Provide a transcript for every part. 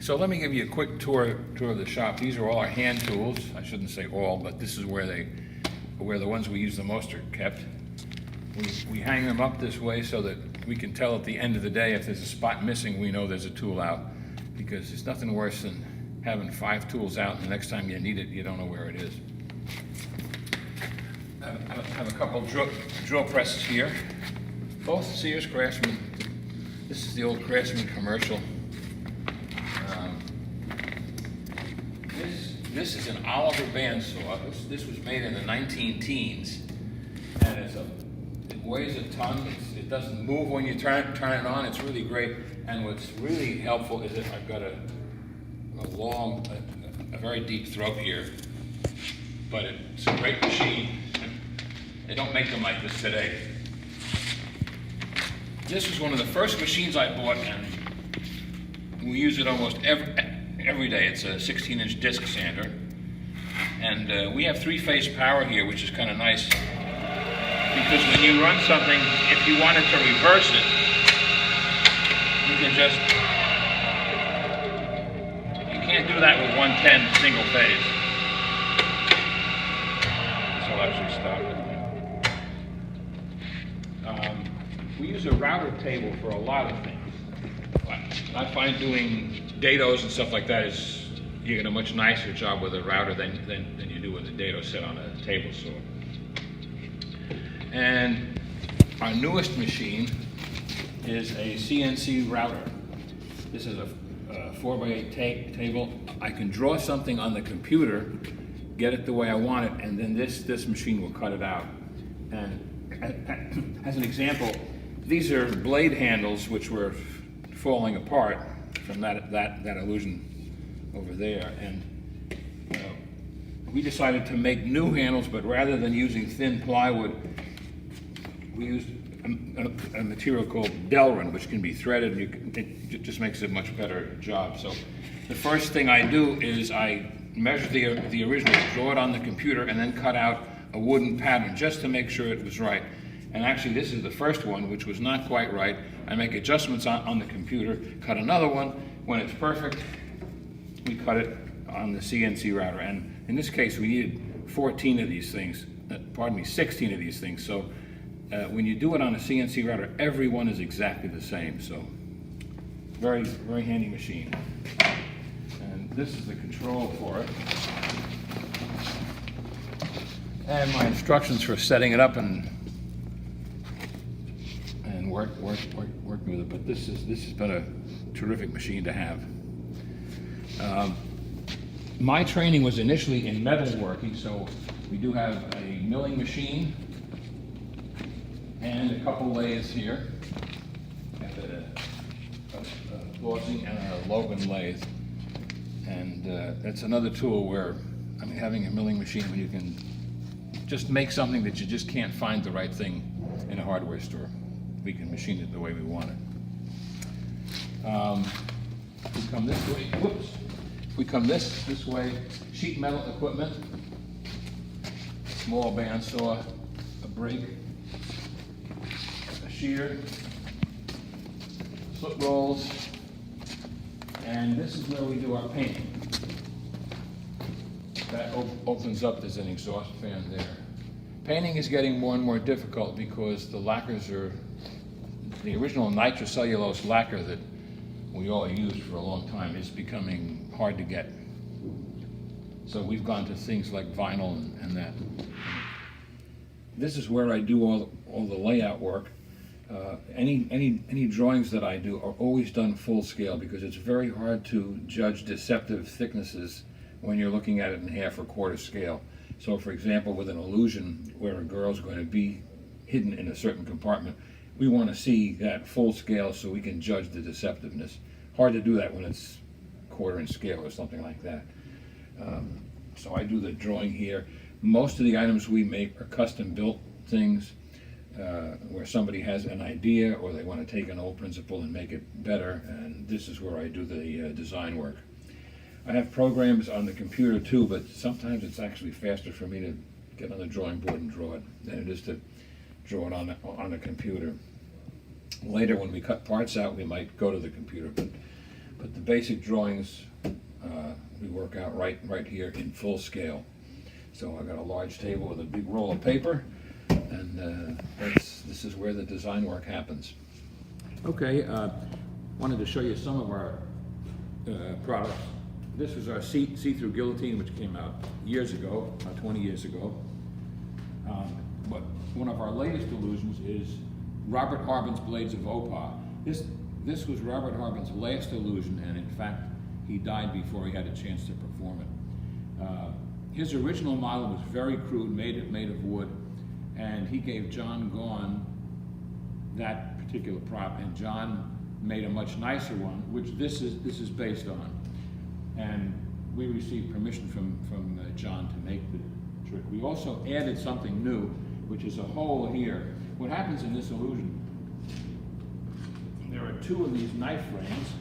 So let me give you a quick tour of the shop. These are all our hand tools. I shouldn't say all, but this is where the ones we use the most are kept. We hang them up this way so that we can tell at the end of the day if there's a spot missing, we know there's a tool out, because there's nothing worse than having 5 tools out and the next time you need it, you don't know where it is. I have a couple drill presses here, both Sears Craftsman. This is the old Craftsman commercial. This is an Oliver bandsaw. This was made in the 19-teens, and it weighs a ton. It doesn't move when you turn it on. It's really great. And what's really helpful is that I've got a very deep throat here, but it's a great machine. They don't make them like this today. This was one of the first machines I bought, and we use it almost every day. It's a 16-inch disc sander, and we have 3-phase power here, which is kind of nice, because when you run something, if you wanted to reverse it, you can just, you can't do that with 110 single phase. This will actually stop it. We use a router table for a lot of things. I find doing dados and stuff like that is, you get a much nicer job with a router than you do with a dado set on a table saw. And our newest machine is a Cnc Router. This is a 4x8 table. I can draw something on the computer, get it the way I want it, and then this machine will cut it out. And as an example, these are blade handles which were falling apart from that illusion over there, and we decided to make new handles, but rather than using thin plywood, we used a material called Delrin, which can be threaded, and it just makes a much better job. So the first thing I do is I measure the original, draw it on the computer, and then cut out a wooden pattern just to make sure it was right. And actually this is the first one, which was not quite right. I make adjustments on the computer, cut another one. When it's perfect, we cut it on the CNC router. And in this case, we needed 14 of these things, 16 of these things. So when you do it on a CNC router, every one is exactly the same. So very, very handy machine. And this is the control for it. And my instructions for setting it up and working with it. But this has been a terrific machine to have. My training was initially in metalworking, so we do have a milling machine and a couple lathes here. Got a Bossing and a Logan Lathe. And that's another tool where, I mean, having a milling machine when you can just make something that you just can't find the right thing in a hardware store. We can machine it the way we want it. We come this way, whoops. We come this way, sheet metal equipment, small bandsaw, a brake, a shear, slip rolls, and this is where we do our painting. That opens up, there's an exhaust fan there. Painting is getting more and more difficult because the lacquers are, the original nitrocellulose lacquer that we all used for a long time is becoming hard to get. So we've gone to things like vinyl and that. This is where I do all the layout work. Any drawings that I do are always done full scale because it's very hard to judge deceptive thicknesses when you're looking at it in half or quarter scale. So for example, with an illusion where a girl's going to be hidden in a certain compartment, we want to see that full scale so we can judge the deceptiveness. Hard to do that when it's quarter-inch scale or something like that. So I do the drawing here. Most of the items we make are custom-built things where somebody has an idea or they want to take an old principle and make it better, and this is where I do the design work. I have programs on the computer too, but sometimes it's actually faster for me to get on the drawing board and draw it than it is to draw it on the computer. Later, when we cut parts out, we might go to the computer, but But the basic drawings we work out right here in full scale. So I got a large table with a big roll of paper, and this is where the design work happens. Okay, wanted to show you some of our products. This is our see-through guillotine, which came out years ago, about 20 years ago. But one of our latest illusions is Robert Harvin's Blades of Oppa. This was Robert Harvin's last illusion, and in fact, he died before he had a chance to perform it. His original model was very crude, made of wood, and he gave John Gaughan that particular prop, and John made a much nicer one, which this is based on. And we received permission from John to make the trick. We also added something new, which is a hole here. What happens in this illusion, there are two of these knife frames.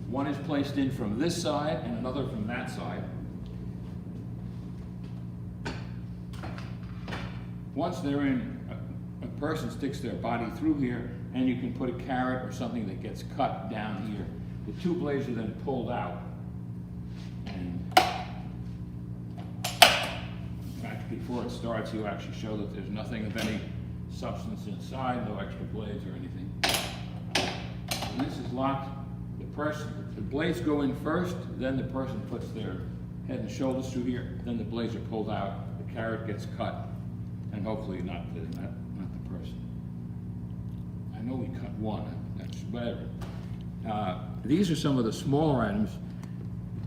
One is placed in from this side and another from that side. Once they're in, a person sticks their body through here, and you can put a carrot or something that gets cut down here. The two blades are then pulled out. And in fact, before it starts, you actually show that there's nothing of any substance inside, no extra blades or anything. When this is locked, the blades go in first, then the person puts their head and shoulders through here, then the blades are pulled out, the carrot gets cut, and hopefully not the person. I know we cut one, that's whatever. These are some of the smaller items,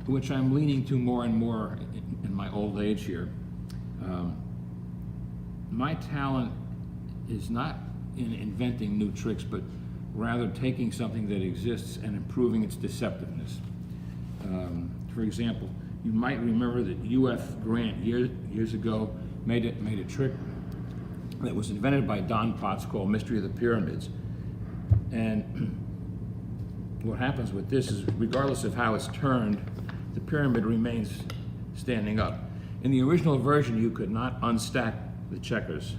which I'm leaning to more and more in my old age here. My talent is not in inventing new tricks, but rather taking something that exists and improving its deceptiveness. For example, you might remember that U.F. Grant years ago made a trick that was invented by Don Potts called Mystery of the Pyramids. And what happens with this is, regardless of how it's turned, the pyramid remains standing up. In the original version, you could not unstack the checkers.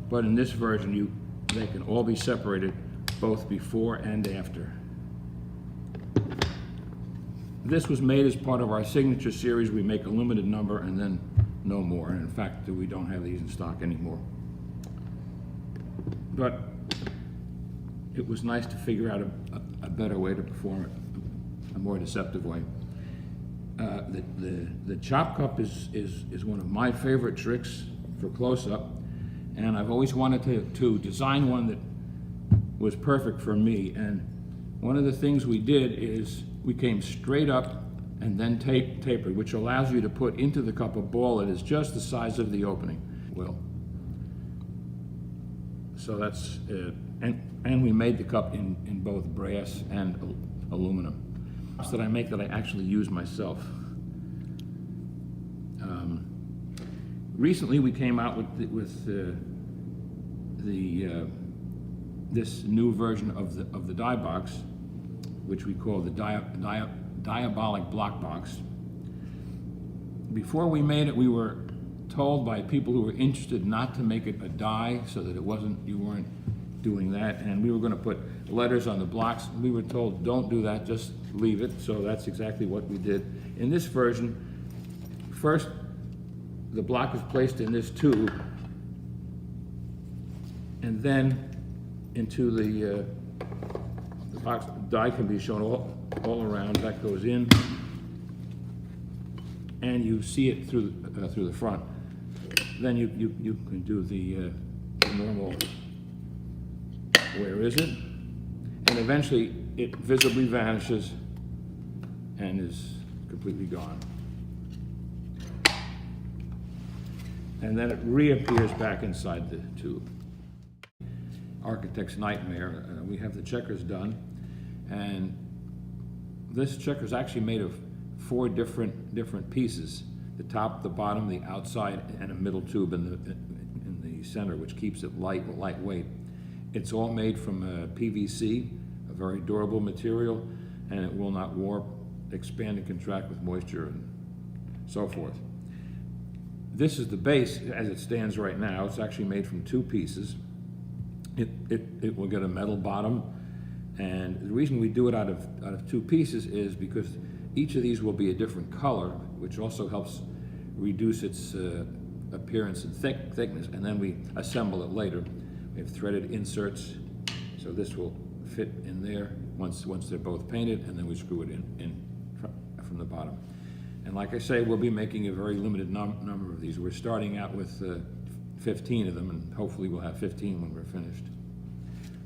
But in this version, they can all be separated, both before and after. This was made as part of our signature series. We make a limited number and then no more. And in fact, we don't have these in stock anymore. But it was nice to figure out a better way to perform it, a more deceptive way. The chop cup is one of my favorite tricks for close-up, and I've always wanted to design one that was perfect for me. And one of the things we did is we came straight up and then tapered, which allows you to put into the cup a ball that is just the size of the opening. So that's and we made the cup in both brass and aluminum. That I make that I actually use myself. Recently, we came out with this new version of the die box, which we call the diabolic block box. Before we made it, we were told by people who were interested not to make it a die, so that you weren't doing that, and we were going to put letters on the blocks. We were told, don't do that, just leave it. So that's exactly what we did. In this version, first the block is placed in this tube, and then into the box. The die can be shown all around. That goes in, and you see it through the front. Then you can do the normal, where is it? And eventually it visibly vanishes and is completely gone. And then it reappears back inside the tube. Architect's nightmare. We have the checkers done, and this checker is actually made of 4 different pieces: the top, the bottom, the outside, and a middle tube in the center, which keeps it lightweight. It's all made from PVC, a very durable material, and it will not warp, expand, and contract with moisture and so forth. This is the base as it stands right now. It's actually made from 2 pieces. It will get a metal bottom And the reason we do it out of two pieces is because each of these will be a different color, which also helps reduce its appearance and thickness, and then we assemble it later. We have threaded inserts, so this will fit in there once they're both painted, and then we screw it in from the bottom. And like I say, we'll be making a very limited number of these. We're starting out with 15 of them, and hopefully we'll have 15 when we're finished.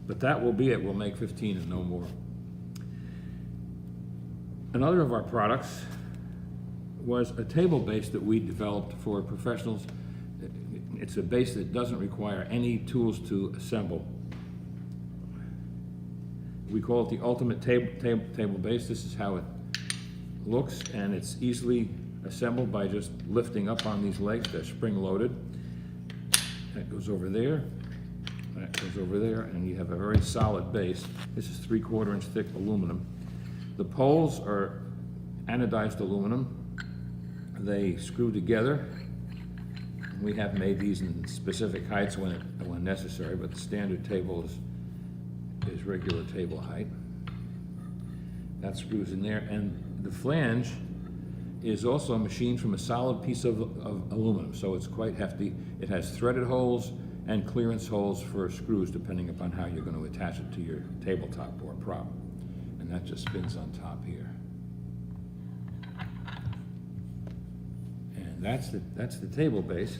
But that will be it. We'll make 15 and no more. Another of our products was a table base that we developed for professionals. It's a base that doesn't require any tools to assemble. We call it the ultimate table base. This is how it looks, and it's easily assembled by just lifting up on these legs. They're spring-loaded. That goes over there. That goes over there, and you have a very solid base. This is 3/4 inch thick aluminum. The poles are anodized aluminum. They screw together. We have made these in specific heights when necessary, but the standard table is regular table height. That screws in there, and the flange is also machined from a solid piece of aluminum, so it's quite hefty. It has threaded holes and clearance holes for screws, depending upon how you're going to attach it to your tabletop or prop. And that just spins on top here. And that's the table base.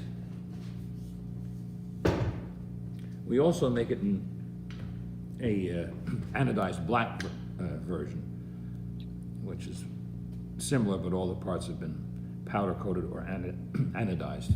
We also make it in a anodized black version, which is similar, but all the parts have been powder coated or anodized.